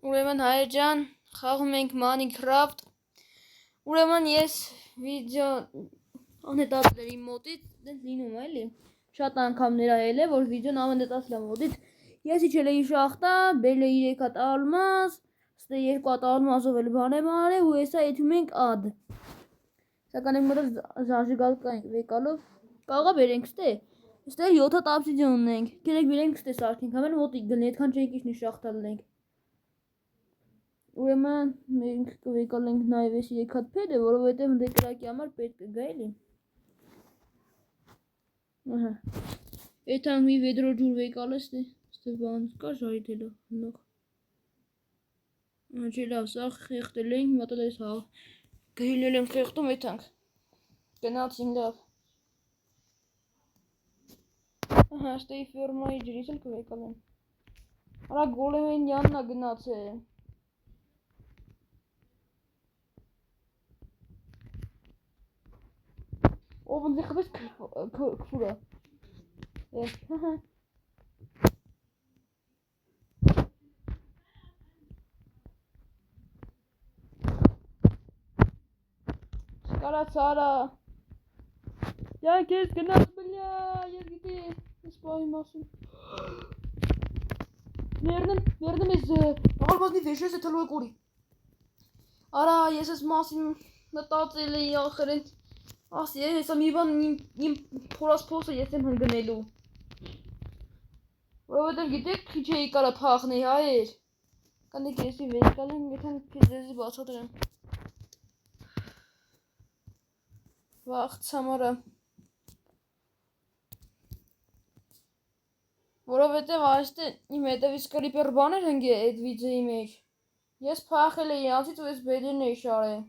Ուրեմն հայր ջան, խաղում ենք Minecraft։ Ուրեմն ես վիդեո անհետացել եմ մոտից, դες լինում է էլի։ Շատ անգամներ այել է, որ վիդեոն անհետացել եմ մոտից։ Ես իջել էի շախտա, բերել էի 3 հատ ալմազ, ստե 2 հատ ալմազով էլ բան եմ արել ու հեսա եթում ենք ադ։ Սակայն մենք մոտը զաժիգալ կանք վեկալով կաղա բերենք ստե։ Ստե 7 հատ obsidian ունենք։ Գերեք բերենք ստե սարքենք, համեն մոտիկ գնի, այդքան չենք իջնի շախտա լինենք։ Ուրեմն մենք կվեկալենք նաև այս 3 հատ փեդը, որովհետև դե կրակի համար պետք է գա էլի։ Ահա։ Էթան մի վեդրո ջուր վեկալես դե, ստե բան կա ժայթելը հնող։ Չէ լավ, սա խեղտել ենք, մտել էս հա։ Գրիլել եմ խեղտում էթանք։ Գնացինք լավ։ Ահա, ստե ֆերմայի ջրից էլ կվեկալեմ։ Արա գոլեմեն յաննա գնացել։ Ով ընձի խվես քֆուրա։ Հահա։ Սկարացարա։ Յանք ես գնաց բլյա, ես գիտի, ես պահի մասում։ Մերնեմ ես ալմազնի վեշ ես է թլու է կուրի։ Արա, ես ես մասին մտածել էի ախրեց։ Ասի է, հեսա մի բան իմ փորած փոսը ես եմ հնգնելու։ Որովհետև գիտեք քիչ էի կարա թախնեի հայեր։ Կանեք եսի վեկալ եմ, եթան քեզեզի բացատրեմ։ Վաղց համարա։ Որովհետև այստե իմ հետևից կրիպեր բաներ հնգե այդ վիդեոյի մեջ։ Ես փախել էի անցից ու ես բեդերն էի շարել։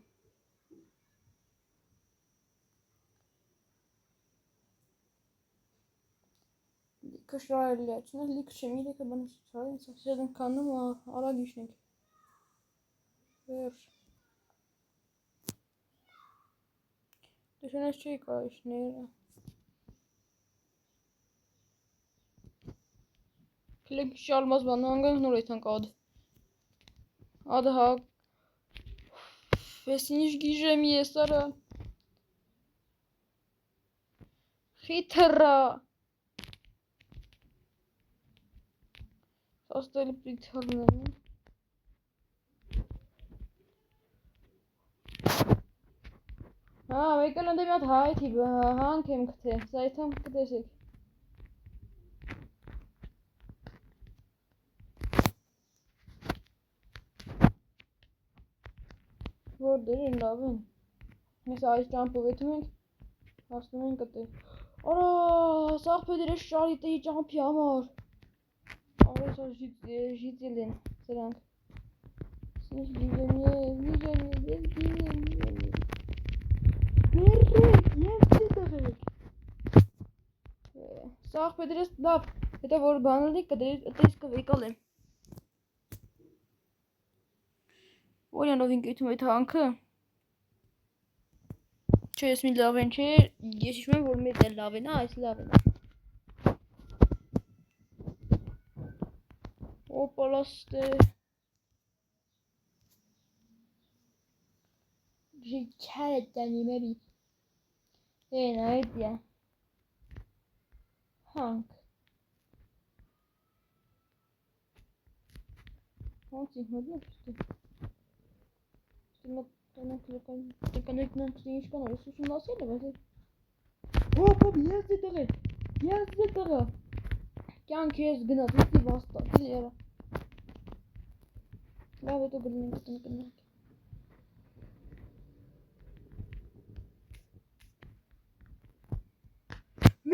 Լիքը շարել է, չնես լիքը չեմ, իրեքը բան շարել, սասյալ ենք կանում ու արագ իշնենք։ Վերջ։ Դեշանես չէի կա իշները։ Կլենք շալմազ բան հանգանք նոր էթանք اد։ Ադը հա։ Ես ինչ գիժեմ ես արա։ Խիթրա։ Աստել պրիթարնեմ։ Հա, վեկալ ընդեմ յատ հայթի հանք եմ կթե, զայթամ կտեսեք։ Որ դեր են լավ են։ Ես այս ճամպով եթում ենք, հասնում են կտե։ Արա, սաղ պեդեր ես շարիտ էի ճամպի համար։ Արես ա ժիծել են, սրանք։ Սինչ գիժեմ ես գիժեմ ես։ Մերրեք, ես չի տղեք։ Սաղ պեդեր ես լավ, հետա որ բանալի կտես կվեկալ եմ։ Որյանով ինք եթում այդ հանքը։ Չէ, ես մի լավ են չէ, ես իշում եմ, որ մեր դել լավ են, այս լավ են։ Օպալաստե։ Ժիքար է տանի մերի։ Են այդ յա։ Հանք։ Հանք ինք մոդն է։ Կանեք նանցի ինչ կանոր, ես ուսում ասել եմ, հոպ, ես դե տղը, կյանք ես գնաց, ուսի վաստացի երա, լավ հետո գրնենք տնկնենք,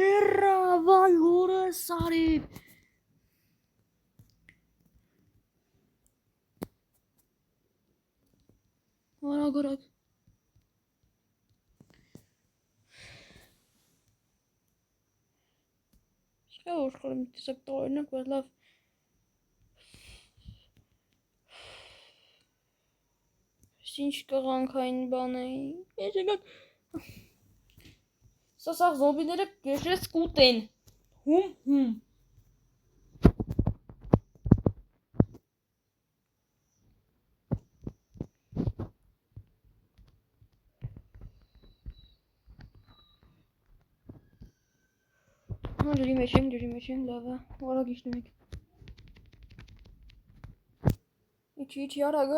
մերա, վայ հորը սարիվ, Արագ Շկա ուշխորը մի տեսակ տողերնակ, բայց լավ Ինչ կղանքային բան էի Սա զոմբիները գեշրես կուտեն Հում ջրի մեջ եմ, լավ է, արագ իջնում ենք։ Իջի, արագ։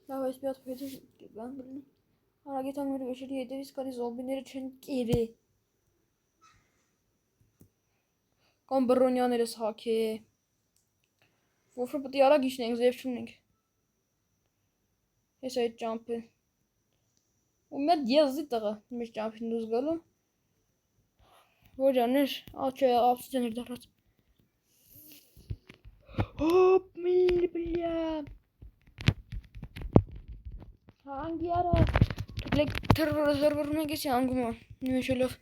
Լավ, այս մի հատ փեթի բան գլնի։ Արագ եթան մեր վեշերի հետևից կարի զոմբիները չեն կիրի։ Կամ բռոնյաներս հաքի։ Ոֆրը պտի արագ իջնենք, զև չունենք։ Ես այդ ճամպը։ ու մեր եզի տղա մեր ճամփին դուրս գալու որջաներ աչը ապսիջներ դարած հոպ միլ բլյա հանգի արա դուք թրվրում եք էսի հանգում նույնշելով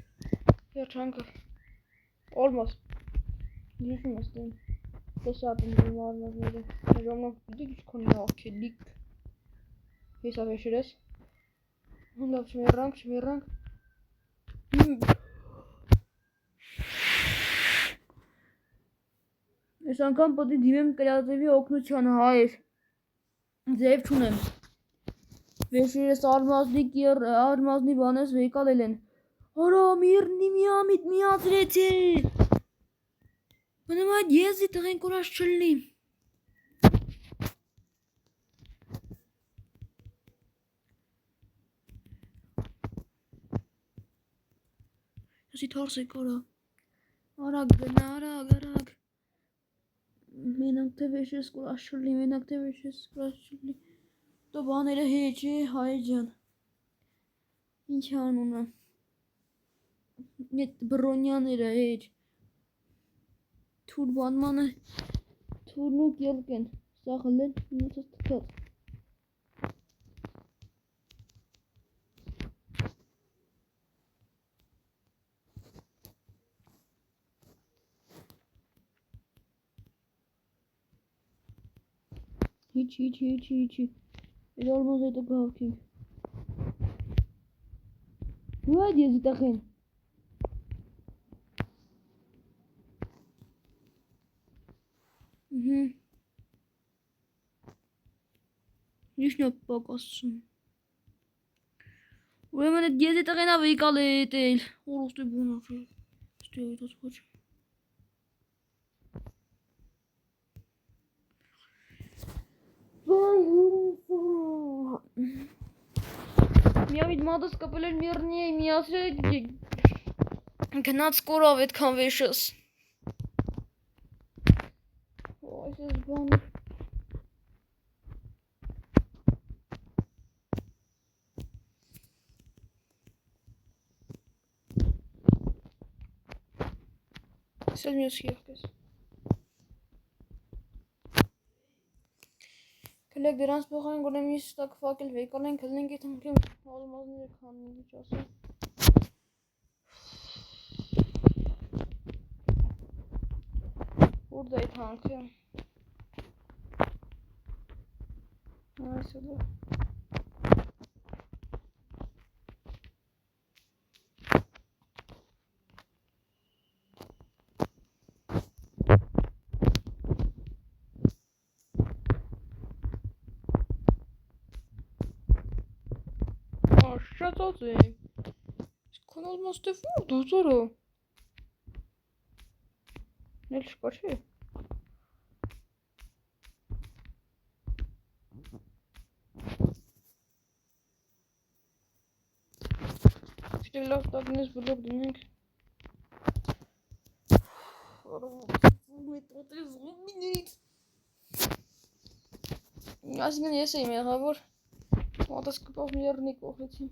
երջանքը almost դիշում աստեն տեսատում մարմարները ժամանակ պիտի քիչ նոքելիկ հեսա վեշերես Լավ չմերանք Ես անգամ պտի դիմեմ կրյատևի օգնության հայր ձև չունեմ վեշերես արմազնի բանես վեկալել են արա միրնի միամիտ միացրեցի բնեմ այդ եզի տղեն կորաշ չլնի Եսի թարս է կորա արագ գնա արագ Մենակ թե վեշես կորաշ չլնի Տո բաները հեչ է հայ ջան Ինչ անունը Այդ բռոնյաները հեչ Թուր բանմանը Թուրն ու կելկ են Սա խլեն մնացած թթած Իչի Էլ ալմոզ հետո գավքինք Ու այդ եզի տախեն Իշն է պակասում Ուրեմն այդ եզի տղենա վիկալ է էտել Օրոստի բունա Ստի այդոց ոչ Միամիտ մատս կպել էր միրնի էի միացրել գնաց կորավ էդքան վեշս Այս ես բանը Ես էլ մյուս եվկես Կլեք դրանց պոխային գոնեմ ես ստակ վակել վեկալ են կլնենք էտ հնքեմ ալմազները քանին ինչ ասեմ Ուր դա էտ հանքը Այս էլ է Շատ է Քան ալմաստ է որ դոզորը Էլ չկա չէ Շտի լավ տագնես բլոգ դնենք Այսինքն ես էի մեղավոր Մատս կպավ միեռնի կողեցին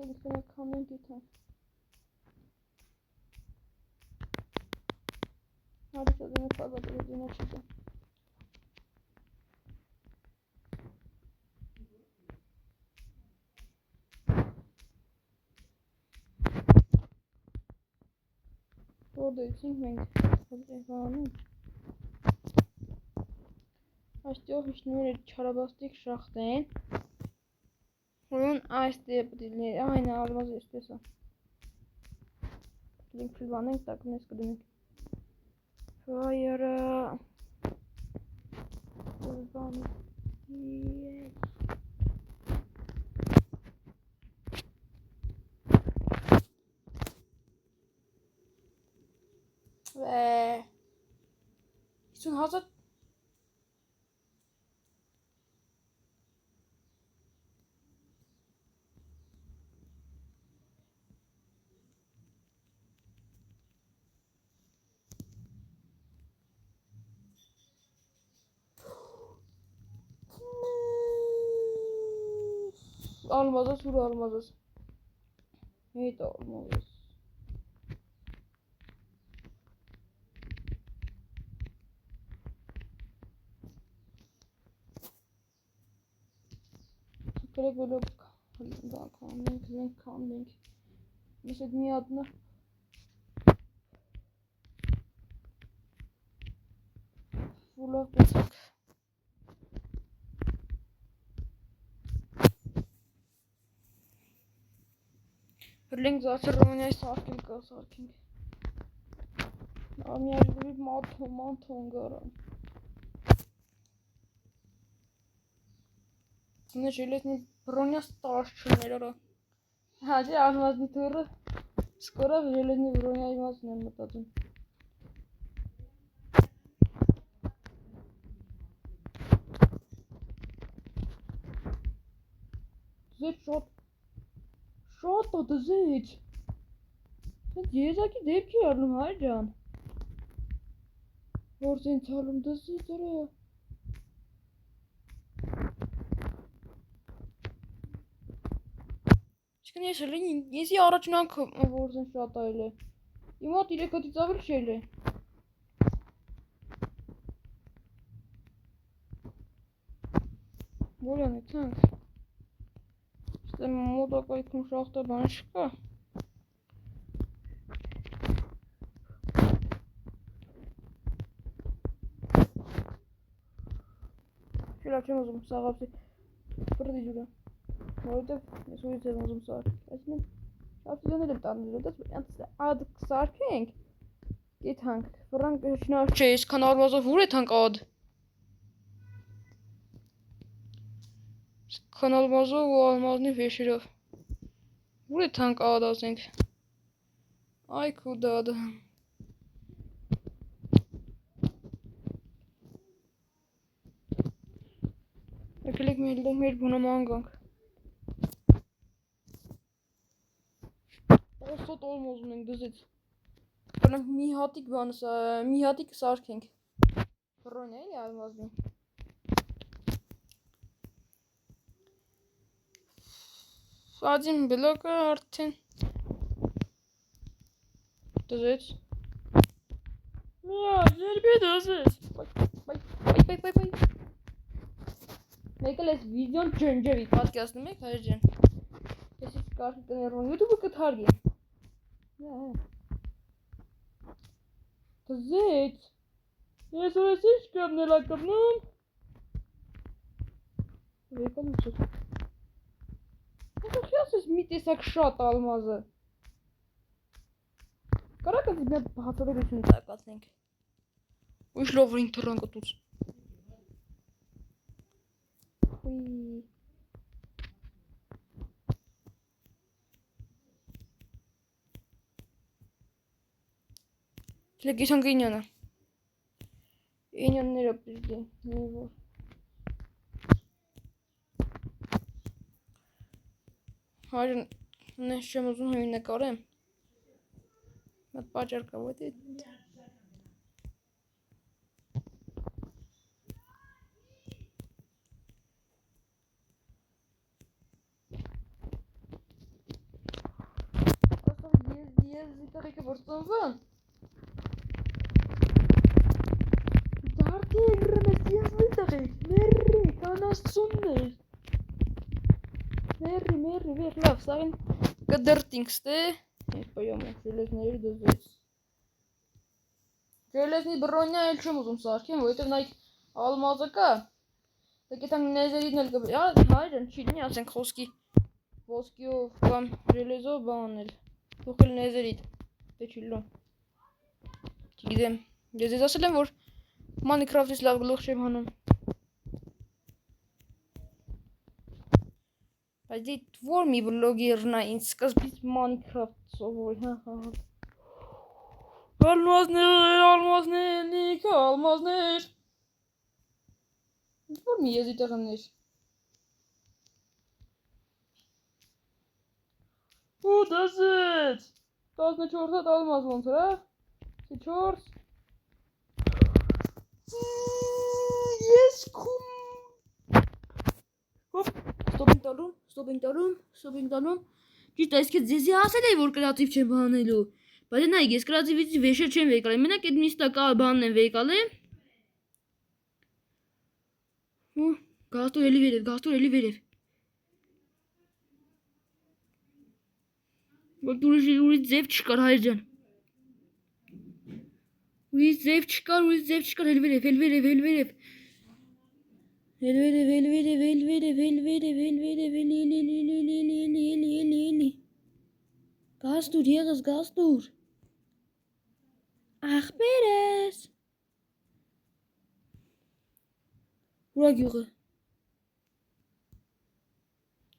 Ես կնակ կամենտ իթան Հարի շոդին է պագատը դինա չիդա Որ դույցինք մենք հանում Այստեղ հիշնում էր չարաբաստիկ շախտ են Ուրեմն այս դեպի այն արված է տեսա։ Link ֆիլմանենք տակնես կդնենք։ Fire Իսուն հազատ Almazız, vur almazız. Neydi almazız? Böyle böyle coming. Mesela niye adına? Full of basak. Verlinkt zaten Romanya'yı sarking. Am yerde bir manton görüyorum. Ne железный броня старший. Hadi алмазный туры. Скоро железный броня алмазный мотадым. Zet shot da zet. Sen diyecek ki deyip ki yardım harcan. Orada çalım da zet oraya. Çıkın yaşarın yesi araçından vursun şu hatayla. İmat ile kötü zavır şeyle. Böyle ne tank. İşte moda koyduğum şahta başka. Şöyle açayım o zaman sağ kapsı. Burada jura. Orada ne söyleyeceğim o zaman sağ. Açayım. Kapsı dönelim tanrı. Das ganze ad sarking. Git tank. Frank schnell chase kanal was auf Hure tank ad. Kanal was olmaz ne feşir. Hure tank ad I think. Ay kudada. Klik meer buna mangang. Olsat olmaz mı düzet. Bana mihatik vansa mihatik sarking. Pro ne yazmaz mı? Один блок artın. Düzet. Ya zerbe düzet. Bye. Nicholas Vision Changer podcast में खर्चन ऐसे काफी करने रहा हूँ YouTube पे थार गया ya Tazet ya sonra siz çıkıyorum lakabım Vekan mısın? Nasıl kıyasız mitesak şat almazı Karakaz ben hatırlı bir şey takasın Uş ring tarango tuz Леги Иняна. Инян не рапизди. Не его. Hayır, ne şey uzun oyuna karım. Mat bacar kavati. Yes, zitari ke borsan van. Merri, kanassunnes. Merri, weer laf zijn. Kadertingste. Ik ben jammer, железный дозет. Железный броня или чем uzun sarkim? Это найк алмазака. Так там не зариднел говорю. Я, hayır, чили не асен кроски. ոսկիով կամ ժելեզով բանել։ Դուք էլ նեզերիդ, դե չիլո։ Չգիտեմ, ես ձեզ ասել եմ, որ Minecraft-ից լավ գլուխ չեմ հանում։ Բայց դե որ մի վլոգերն է ինձ սկզբից Minecraft սովորի, հա։ Ալմազներ, նիկա, ալմազներ։ Որ մի եզի տղաներ։ Ու դասեց։ 14-ատ ալմազ ոնց հա։ 4 Ես քում։ Հոպ, ստոպ ենք տալում։ Ճիշտ այս քեզ ձեզի ասել էի որ կրատիվ չեմ բանելու։ Բայց նայեք, ես կրատիվից վեշեր չեմ վեկալ, մենակ այդ միստակա բանն եմ վեկալ եմ։ Ու գաստոր էլի վերև։ Որ ուրիշ ձև չկար հայր ջան։ Ուրիշ ձև չկար, էլ վերև։ Գաստուր, եղս գաստուր։ Ախպերս։ Ուրա գյուղը։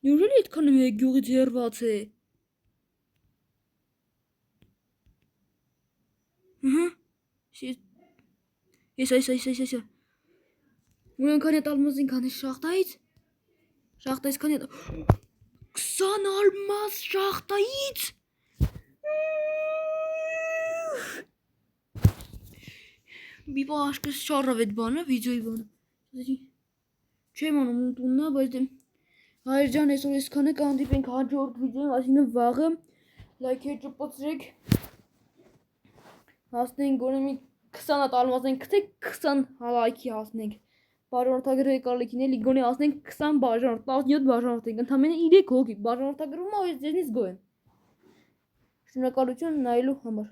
Նյուրել այդքան մեկ գյուղից հեռված է։ Ահա։ Ես։ Ուրան քանի ալմազին քանի շախտայից քանի 20 ալմազ շախտայից։ Մի բաշկս շարավ այդ բանը, վիդեոյի բանը։ Չեմ անում տուննա, բայց դեմ հայր ջան այսօր այսքանը կհանդիպենք հաջորդ վիդեոյում, այսինքն վաղը լայքեր ճպոցրեք։ Հասնենք գոնե մի 20 ալմազեն գտեք 20 լայքի հասնենք։ Բաժանորդագրերը կարելի էլի գոնե հասնենք 20 բաժանորդ, 17 բաժանորդ ենք, ընդամենը 3 հոգի բաժանորդագրումը ես ձեզնից գոհ եմ։ Շնորհակալություն նայելու համար։